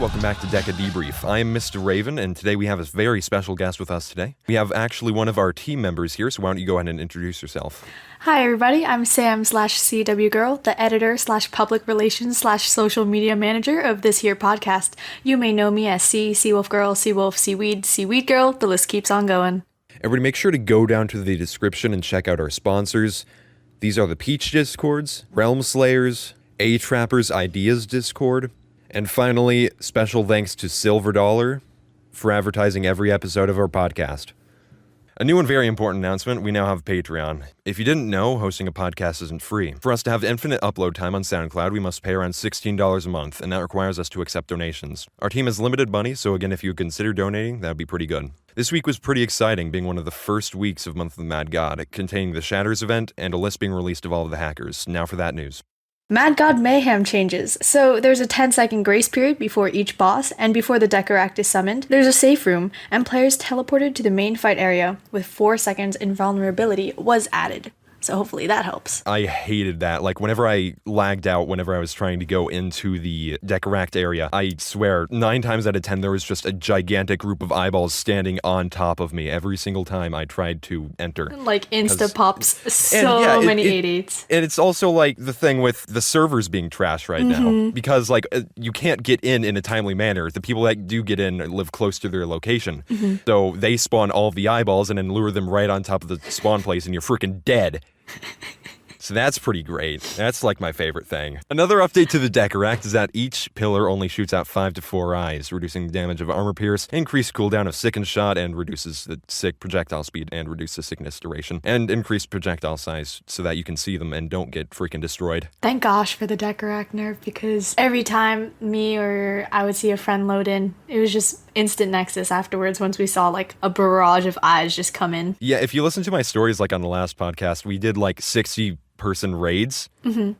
Welcome back to Deca Debrief. I am Mr. Raven, and today we have a very special guest with us today. We have actually one of our team members here, so why don't you go ahead and introduce yourself? Hi everybody, I'm Sam/CW Girl, the editor/public relations/social media manager of this here podcast. You may know me as Seawolf Girl, Seawolf, Seaweed Girl, the list keeps on going. Everybody make sure to go down to the description and check out our sponsors. These are the Peach Discords, Realm Slayers, A-Trappers Ideas Discord, and finally, special thanks to Silver Dollar for advertising every episode of our podcast. A new and very important announcement, we now have Patreon. If you didn't know, hosting a podcast isn't free. For us to have infinite upload time on SoundCloud, we must pay around $16 a month, and that requires us to accept donations. Our team has limited money, so again, if you consider donating, that would be pretty good. This week was pretty exciting, being one of the first weeks of Month of the Mad God, containing the Shatters event and a list being released of all of the hackers. Now for that news. Mad God Mayhem changes. So there's a 10-second grace period before each boss, and before the Deca is summoned, there's a safe room, and players teleported to the main fight area with 4 seconds invulnerability was added. So hopefully that helps. I hated that. Like, whenever I lagged out, whenever I was trying to go into the Deca area, I swear, 9 times out of 10, there was just a gigantic group of eyeballs standing on top of me every single time I tried to enter. Like, insta-pops so many 8-8s. And it's also, like, the thing with the servers being trashed right now. Because, like, you can't get in a timely manner. The people that do get in live close to their location. So they spawn all of the eyeballs and then lure them right on top of the spawn place, and you're freaking dead. So that's pretty great. That's like my favorite thing. Another update to the Deca is that each pillar only shoots out 5 to 4 eyes, reducing the damage of armor pierce, increased cooldown of sick and shot, and reduces the sick projectile speed and reduces sickness duration, and increased projectile size so that you can see them and don't get freaking destroyed. Thank gosh for the Deca nerf, because every time me or I would see a friend load in, it was just instant nexus afterwards once we saw like a barrage of eyes just come in. Yeah, if you listen to my stories like on the last podcast, we did like 60-person raids,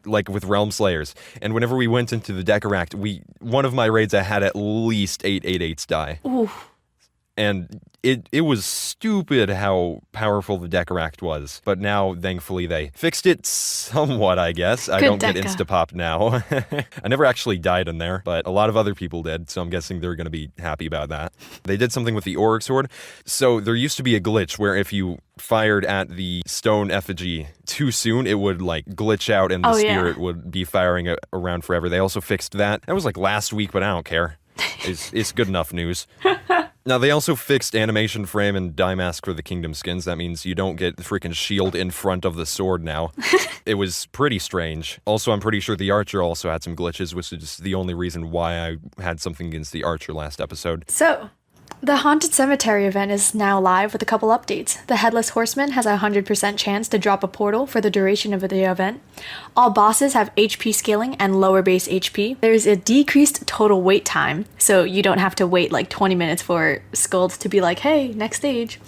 like with Realm Slayers. And whenever we went into the Deca one of my raids I had at least 8 8/8s die. Ooh. And it was stupid how powerful the Deca was. But now, thankfully, they fixed it somewhat, I guess. I don't get insta-pop now. I never actually died in there, but a lot of other people did, so I'm guessing they're going to be happy about that. They did something with the Auric Sword. So there used to be a glitch where if you fired at the stone effigy too soon, it would, like, glitch out and the spirit would be firing around forever. They also fixed that. That was, like, last week, but I don't care. It's good enough news. Now, they also fixed animation frame and dye mask for the kingdom skins. That means you don't get the freaking shield in front of the sword now. It was pretty strange. Also, I'm pretty sure the archer also had some glitches, which is the only reason why I had something against the archer last episode. So, the Haunted Cemetery event is now live with a couple updates. The Headless Horseman has a 100% chance to drop a portal for the duration of the event. All bosses have HP scaling and lower base HP. There's a decreased total wait time, so you don't have to wait like 20 minutes for Skuld to be like, hey, next stage.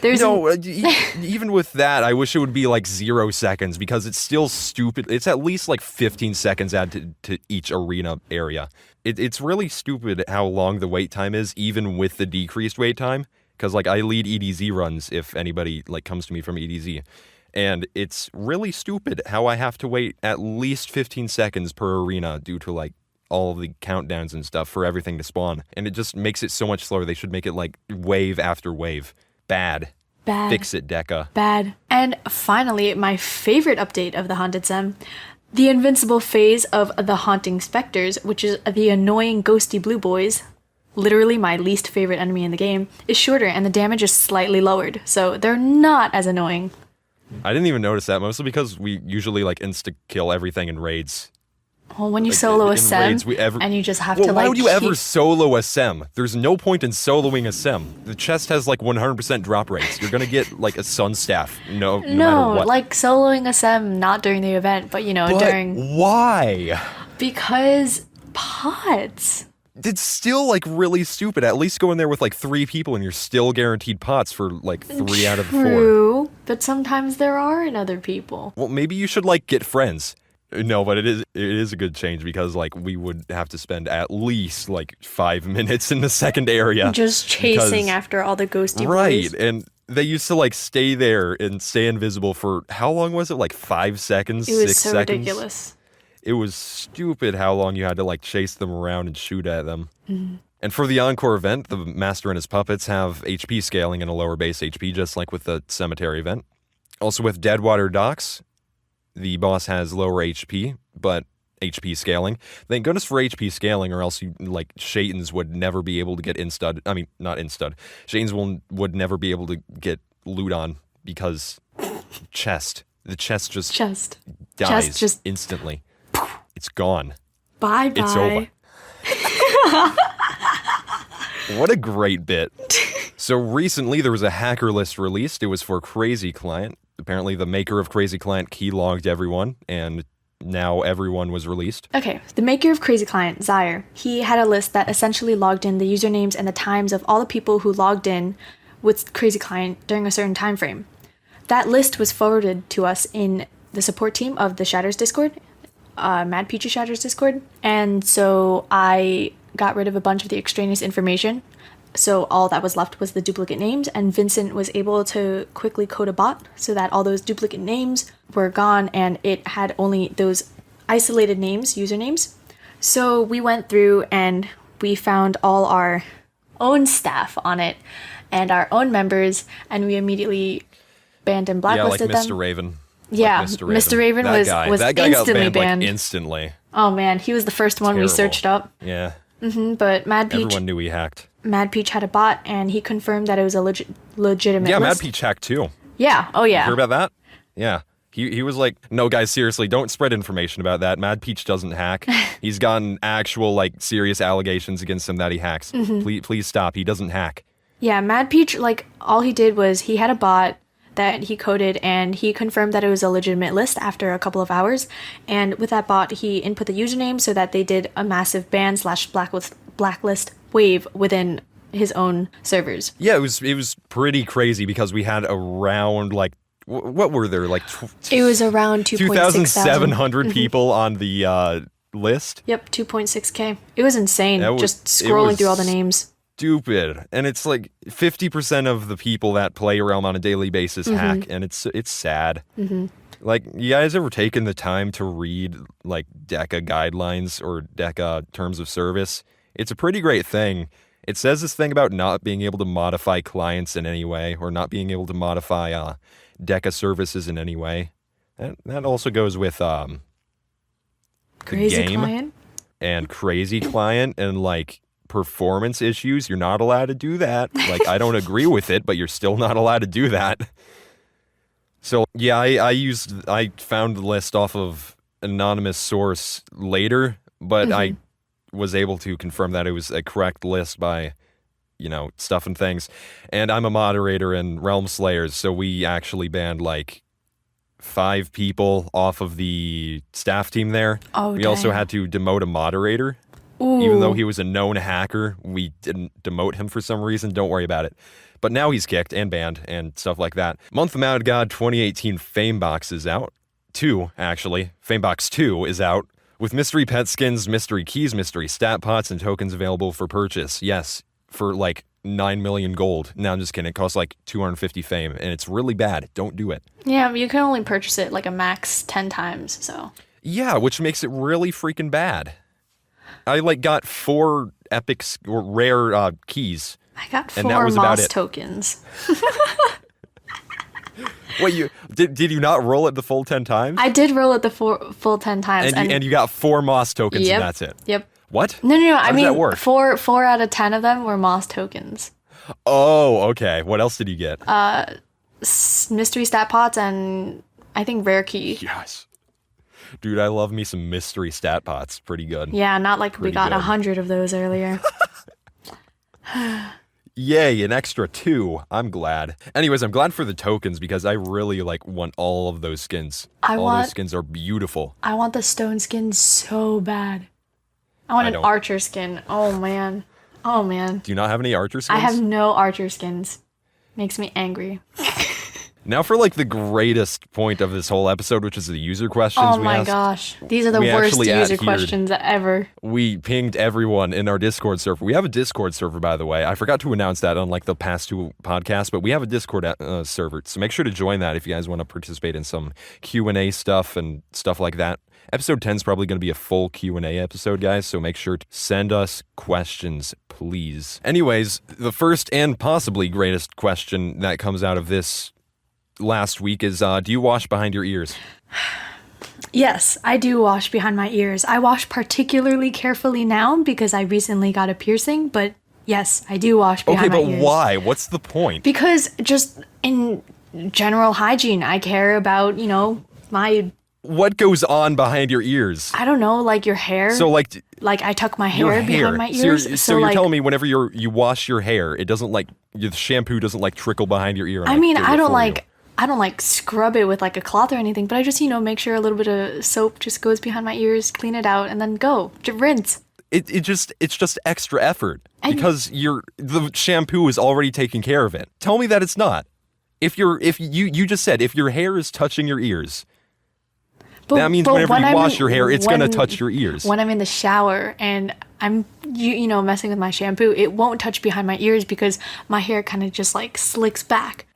Even with that, I wish it would be like 0 seconds, because it's still stupid. It's at leleast like 15 seconds added to each arena area. It's really stupid how long the wait time is, even with the decreased wait time. Because, like, I lead EDZ runs if anybody, like, comes to me from EDZ. And it's really stupid how I have to wait at least 15 seconds per arena due to, like, all of the countdowns and stuff for everything to spawn. And it just makes it so much slower. They should make it, like, wave after wave. Bad. Fix it, Deca. Bad. And finally, my favorite update of the Haunted Sem. The invincible phase of the Haunting Specters, which is the annoying ghosty blue boys, literally my least favorite enemy in the game, is shorter and the damage is slightly lowered, so they're not as annoying. I didn't even notice that, mostly because we usually like insta-kill everything in raids. Well, when you solo a Sem, and you just have to like... Why would you ever solo a Sem? There's no point in soloing a Sem. The chest has like 100% drop rates. You're gonna get like a Sun Staff, no matter what. Like soloing a Sem, not during the event, but during... Why? Because pots. It's still like really stupid. At least go in there with like 3 people and you're still guaranteed pots for like 3 out of 4. True, but sometimes there aren't other people. Well, maybe you should like get friends. No, but it is a good change, because like we would have to spend at least like 5 minutes in the second area just chasing after all the ghosty right boys. And they used to like stay there and stay invisible for how long was it, like 5 seconds, 6 seconds? It was so ridiculous. It was stupid how long you had to like chase them around and shoot at them. Mm-hmm. And for the Encore event, the Master and his puppets have HP scaling and a lower base HP, just like with the Cemetery event. Also with Deadwater Docks, the boss has lower HP, but HP scaling. Thank goodness for HP scaling, or else Shaitans would never be able to get instud. I mean, not instud. Shaitans would never be able to get loot on because the chest just dies instantly. It's gone. Bye. It's over. What a great bit. So recently there was a hacker list released. It was for Crazy Client. Apparently the maker of Crazy Client keylogged everyone, and now everyone was released. Okay, the maker of Crazy Client, Zaire, he had a list that essentially logged in the usernames and the times of all the people who logged in with Crazy Client during a certain time frame. That list was forwarded to us in the support team of the Shatters Discord, Mad Peach's Shatters Discord, and so I got rid of a bunch of the extraneous information. So all that was left was the duplicate names, and Vincent was able to quickly code a bot so that all those duplicate names were gone and it had only those isolated names, usernames. So we went through and we found all our own staff on it and our own members, and we immediately banned and blacklisted them. Mr. Raven. Yeah, Mr. Raven was that guy instantly got banned. banned. Instantly. Oh man, he was the first one we searched up. Yeah. But Mad Peach... Everyone knew he hacked. Mad Peach had a bot, and he confirmed that it was a legitimate Yeah, list. Mad Peach hacked too. Yeah, oh yeah. You heard about that? Yeah. He was like, no, guys, seriously, don't spread information about that. Mad Peach doesn't hack. He's gotten actual, serious allegations against him that he hacks. Please stop. He doesn't hack. Yeah, Mad Peach, all he did was he had a bot that he coded, and he confirmed that it was a legitimate list after a couple of hours. And with that bot, he input the username so that they did a massive ban/blacklist wave within his own servers. Yeah, it was pretty crazy because we had around what were there it was around 2,700 people on the list. Yep, 2.6k. It was insane. Just scrolling through all the names. Stupid, and it's 50% of the people that play Realm on a daily basis hack, and it's sad. You guys ever taken the time to read Deca guidelines or Deca terms of service? It's a pretty great thing. It says this thing about not being able to modify clients in any way, or not being able to modify Deca services in any way. That also goes with Crazy game Client and Crazy Client and performance issues. You're not allowed to do that. I don't agree with it, but you're still not allowed to do that. So yeah, I found the list off of anonymous source later, but I was able to confirm that it was a correct list by, stuff and things. And I'm a moderator in Realm Slayers, so we actually banned 5 people off of the staff team there. We also had to demote a moderator. Ooh. Even though he was a known hacker, we didn't demote him for some reason. Don't worry about it. But now he's kicked and banned and stuff like that. Month of Mad God 2018 Famebox is out. 2, actually. Famebox 2 is out. With mystery pet skins, mystery keys, mystery stat pots, and tokens available for purchase. Yes, for 9 million gold. No, I'm just kidding. It costs 250 fame, and it's really bad. Don't do it. Yeah, you can only purchase it a max 10 times, so. Yeah, which makes it really freaking bad. I got 4 epics or rare keys. I got 4 and that was about moss it. tokens. Wait, you did you not roll it the full 10 times? I did roll it the full 10 times. And you got 4 moss tokens, yep, and that's it. Yep. What? No. How does that work? 4 out of 10 of them were moss tokens. Oh, okay. What else did you get? Mystery stat pots and I think rare key. Yes. Dude, I love me some mystery stat pots. Pretty good. Yeah, not we got 100 of those earlier. Yay, an extra 2. I'm glad. Anyways, I'm glad for the tokens because I really want all of those skins. Those skins are beautiful. I want the stone skin so bad. I want an archer skin. Oh man. Do you not have any archer skins? I have no archer skins. Makes me angry. Now for like the greatest point of this whole episode, which is the user questions Oh we my asked. gosh. These are the worst user questions ever. We pinged everyone in our Discord server. We have a Discord server, by the way. I forgot to announce that on like the past 2 podcasts, but we have a Discord server. So make sure to join that if you guys want to participate in some Q&A stuff and stuff like that. Episode 10 is probably going to be a full Q&A episode, guys, so make sure to send us questions, please. Anyways, the first and possibly greatest question that comes out of this last week is, do you wash behind your ears? Yes, I do wash behind my ears. I wash particularly carefully now because I recently got a piercing, but yes, I do wash behind my ears. Okay, but why? What's the point? Because just in general hygiene, I care about, my... What goes on behind your ears? I don't know, like your hair. So like I tuck my hair behind my ears. So you're telling me whenever you wash your hair, it doesn't like, the shampoo doesn't like trickle behind your ear? And, I mean, I don't like scrub it with like a cloth or anything, but I just, make sure a little bit of soap just goes behind my ears, clean it out, and then rinse. It's just extra effort because the shampoo is already taking care of it. Tell me that it's not. If you just said if your hair is touching your ears, that means whenever you wash your hair, it's gonna touch your ears. When I'm in the shower and I'm messing with my shampoo, it won't touch behind my ears because my hair kind of just like slicks back.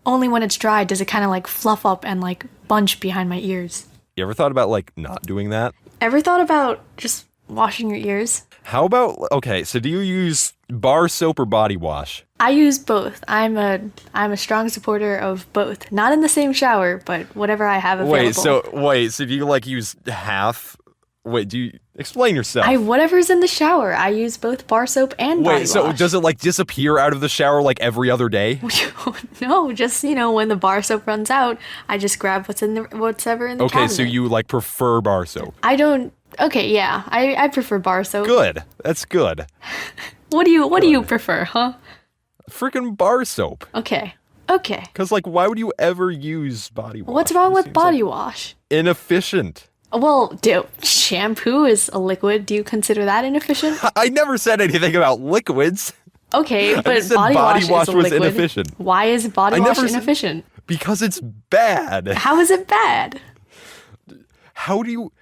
Only when it's dry does it kind of like fluff up and like bunch behind my ears. You ever thought about like not doing that? Ever thought about just washing your ears? How about, okay, so do you use bar soap or body wash? I use both. I'm a strong supporter of both. Not in the same shower, but whatever I have available. Wait, so do you like use half? Wait, do you explain yourself? Whatever's in the shower. I use both bar soap and body wash. Wait, so does it like disappear out of the shower like every other day? No, just when the bar soap runs out, I just grab whatever in the cabinet. Okay, so you like prefer bar soap? I don't. Okay, yeah, I prefer bar soap. Good, that's good. What do you prefer, huh? Freaking bar soap. Okay. Because like, why would you ever use body wash? What's wrong with body wash? Inefficient. Well, shampoo is a liquid. Do you consider that inefficient? I never said anything about liquids. Okay, but body wash is a was liquid. Inefficient. Why is body wash inefficient? Because it's bad. How is it bad? How do you...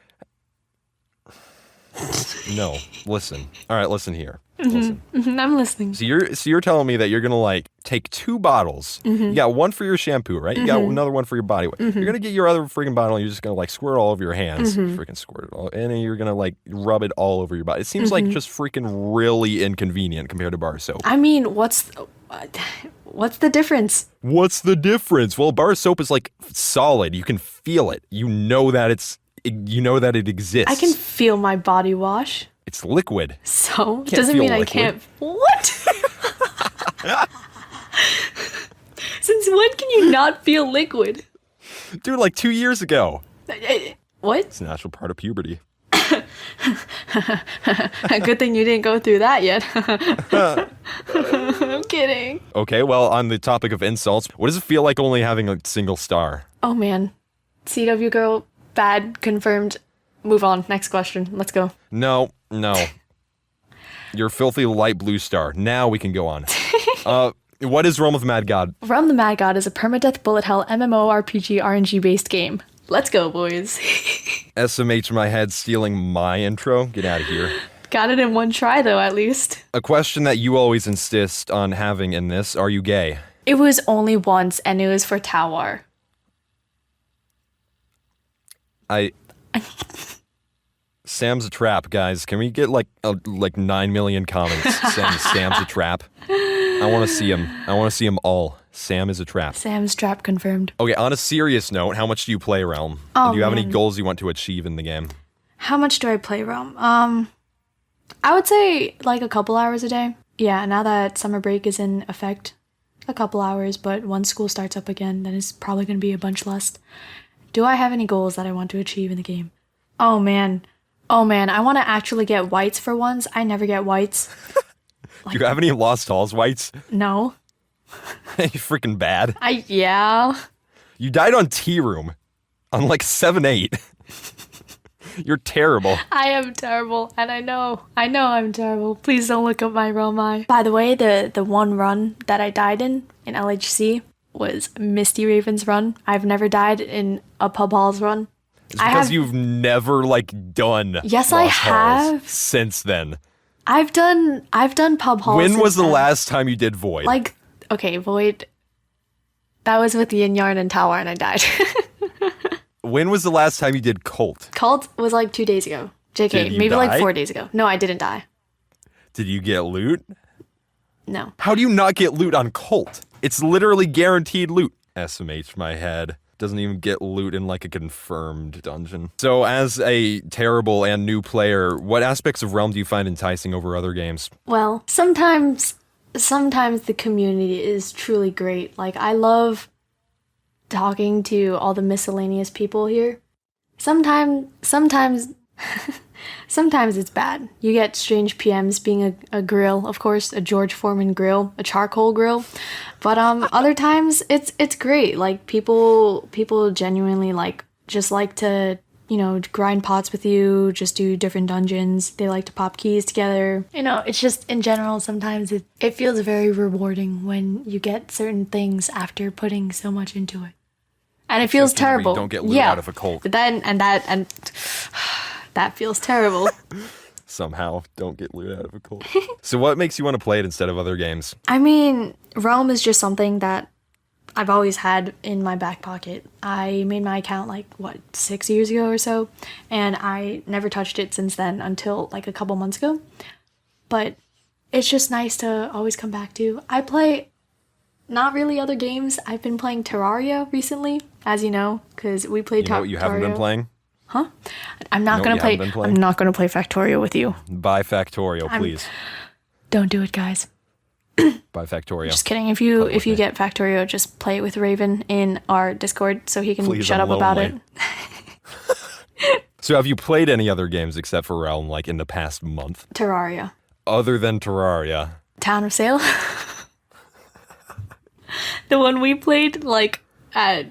No, listen. All right, listen here. Listen. I'm listening. So you're telling me that you're gonna like take 2 bottles. You got one for your shampoo, right? You got another one for your body wash. You're gonna get your other freaking bottle and you're just gonna like squirt it all over your hands. Freaking squirt it all. And then you're gonna like rub it all over your body. It seems like just freaking really inconvenient compared to bar soap. I mean, what's the difference? What's the difference? Well, bar soap is like solid. You can feel it. You know that it exists. I can feel my body wash. It's liquid. So? Doesn't mean I can't... What? Since when can you not feel liquid? Dude, like 2 years ago. What? It's a natural part of puberty. Good thing you didn't go through that yet. I'm kidding. Okay, well, on the topic of insults, what does it feel like only having a single star? Oh, man. CW girl, bad, confirmed. Move on. Next question. Let's go. No. You're a filthy light blue star. Now we can go on. What is Realm of the Mad God? Realm of the Mad God is a permadeath bullet hell MMORPG RNG-based game. Let's go, boys. SMH in my head stealing my intro. Get out of here. Got it in one try, though, at least. A question that you always insist on having in this. Are you gay? It was only once, and it was for Tawar. Sam's a trap, guys. Can we get like 9 million comments saying Sam's a trap? I want to see him. I want to see them all. Sam is a trap. Sam's trap confirmed. Okay, on a serious note, how much do you play Realm? Oh, do you have any goals you want to achieve in the game? How much do I play Realm? I would say like a couple hours a day. Yeah, now that summer break is in effect, a couple hours, but once school starts up again, then it's probably going to be a bunch less. Do I have any goals that I want to achieve in the game? Oh man, I want to actually get whites for once. I never get whites. Do you have any Lost Halls whites? No. You freaking bad. Yeah. You died on Tea Room on like 7-8. You're terrible. I am terrible, and I know I'm terrible. Please don't look up my realm eye. By the way, the one run that I died in LHC, was Misty Raven's run. I've never died in a pub halls run. It's because you've never done Yes, Lost I Halls have. since then. I've done pub halls. When was the last time you did Void? Okay, Void. That was with Yin Yarn and Tower, and I died. When was the last time you did Cult? Cult was 2 days ago. JK, Did you maybe die? 4 days ago. No, I didn't die. Did you get loot? No. How do you not get loot on Cult? It's literally guaranteed loot. SMH my head. Doesn't even get loot in a confirmed dungeon. So as a terrible and new player, what aspects of Realm do you find enticing over other games? Well, sometimes the community is truly great. I love talking to all the miscellaneous people here. Sometimes it's bad. You get strange PMs being a grill, of course, a George Foreman grill, a charcoal grill. But other times it's great. People genuinely just like to, grind pots with you, just do different dungeons. They like to pop keys together. It's just in general sometimes it feels very rewarding when you get certain things after putting so much into it. And it feels terrible. You don't get loot out of a cult. But that feels terrible. Somehow don't get loot out of a cult. So what makes you want to play it instead of other games? I mean, Realm is just something that I've always had in my back pocket. I made my account 6 years ago or so, and I never touched it since then until a couple months ago. But it's just nice to always come back to. I play not really other games. I've been playing Terraria recently, as you know, because we played Terraria. You know what you haven't been playing? Huh? I'm not gonna play Factorio with you. Buy Factorio, please. Don't do it, guys. Buy Factorio. Just kidding. If you get Factorio, just play it with Raven in our Discord so he can shut up about it. So have you played any other games except for Realm in the past month? Terraria. Other than Terraria? Town of Sail. The one we played at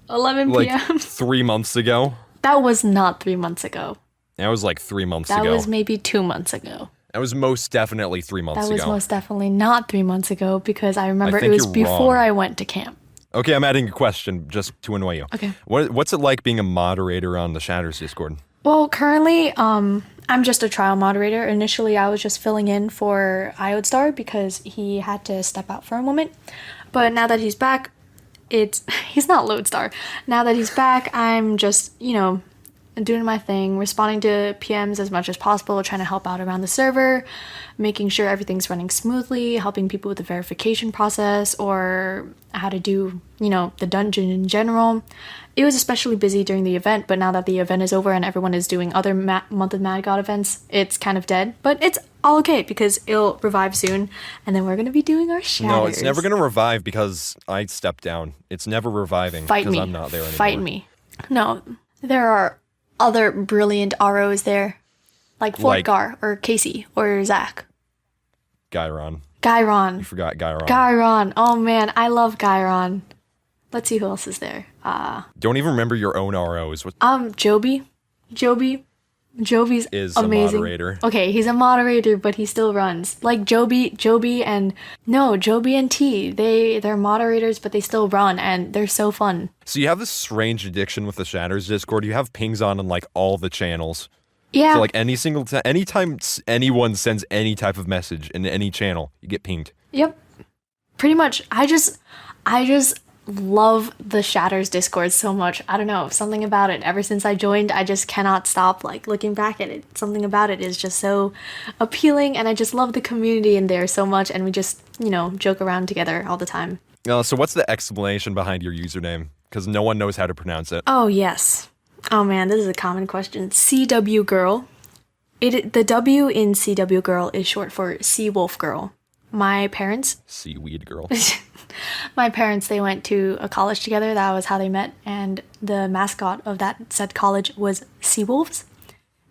11 p.m. 3 months ago? That was not 3 months ago. That was 3 months ago. That was maybe 2 months ago. That was most definitely 3 months ago. That was most definitely not 3 months ago because I remember it was before I went to camp. Okay, I'm adding a question just to annoy you. Okay. What's it like being a moderator on the Shatters Discord? Well, currently, I'm just a trial moderator. Initially, I was just filling in for Iodstar because he had to step out for a moment. But now that he's back, he's not Lodestar. Now that he's back, I'm just, doing my thing, responding to PMs as much as possible, trying to help out around the server, making sure everything's running smoothly, helping people with the verification process or how to do, the dungeon in general. It was especially busy during the event, but now that the event is over and everyone is doing other Month of Mad God events, it's kind of dead. But it's all okay because it'll revive soon, and then we're going to be doing our Shatters. No, it's never going to revive because I stepped down. It's never reviving because I'm not there anymore. Fight me. No, there are other brilliant ROs there, like Fortgar or Casey or Zach. Gyron. You forgot Gyron. Gyron. Oh man, I love Gyron. Let's see who else is there. Don't even remember your own ROs. Joby. Joby's is amazing. A moderator. Okay, he's a moderator, but he still runs. Joby and T. They're moderators, but they still run, and they're so fun. So you have this strange addiction with the Shatters Discord. You have pings on all the channels. Yeah. So anytime anyone sends any type of message in any channel, you get pinged. Yep. Pretty much. I just love the Shatters Discord so much. I don't know, something about it. Ever since I joined, I just cannot stop looking back at it. Something about it is just so appealing, and I just love the community in there so much, and we just, joke around together all the time. So what's the explanation behind your username? Because no one knows how to pronounce it. Oh, yes. Oh man, this is a common question. CW Girl. The W in CW Girl is short for Sea Wolf Girl. My parents... Seaweed Girl. My parents, they went to a college together. That was how they met. And the mascot of that said college was Seawolves.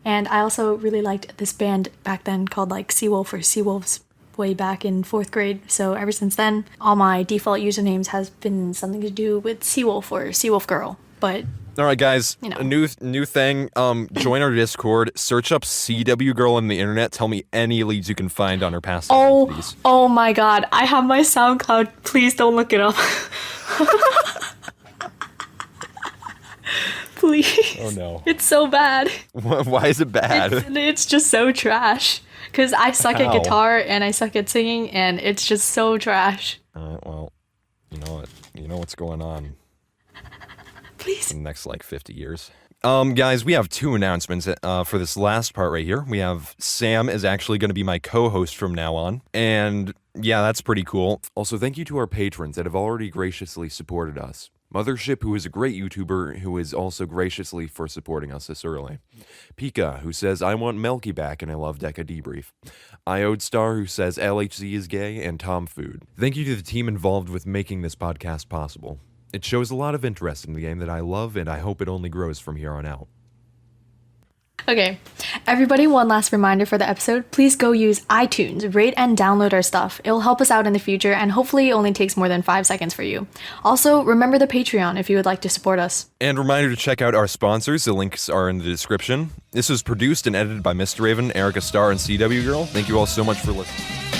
And I also really liked this band back then called Seawolf or Seawolves way back in 4th grade. So ever since then, all my default usernames has been something to do with Seawolf or Seawolf Girl. But All right, guys, You know. a new thing. Join our Discord. Search up CW Girl on the internet. Tell me any leads you can find on her past activities. Oh my god, I have my SoundCloud. Please don't look it up. Please. Oh no. It's so bad. Why is it bad? It's just so trash. Because I suck How? at guitar and I suck at singing, and it's just so trash. Well, you know what? You know what's going on Please. in the next, 50 years. Guys, we have 2 announcements for this last part right here. We have Sam is actually going to be my co-host from now on, and yeah, that's pretty cool. Also, thank you to our patrons that have already graciously supported us. Mothership, who is a great YouTuber, who is also graciously for supporting us this early. Pika, who says, I want Melky back and I love Deca Debrief. Iodstar, who says, LHC is gay, and Tom Food. Thank you to the team involved with making this podcast possible. It shows a lot of interest in the game that I love, and I hope it only grows from here on out. Okay, everybody, one last reminder for the episode. Please go use iTunes, rate and download our stuff. It'll help us out in the future, and hopefully it only takes more than 5 seconds for you. Also, remember the Patreon if you would like to support us. And reminder to check out our sponsors. The links are in the description. This was produced and edited by Mr. Raven, Erica Starr, and CW Girl. Thank you all so much for listening.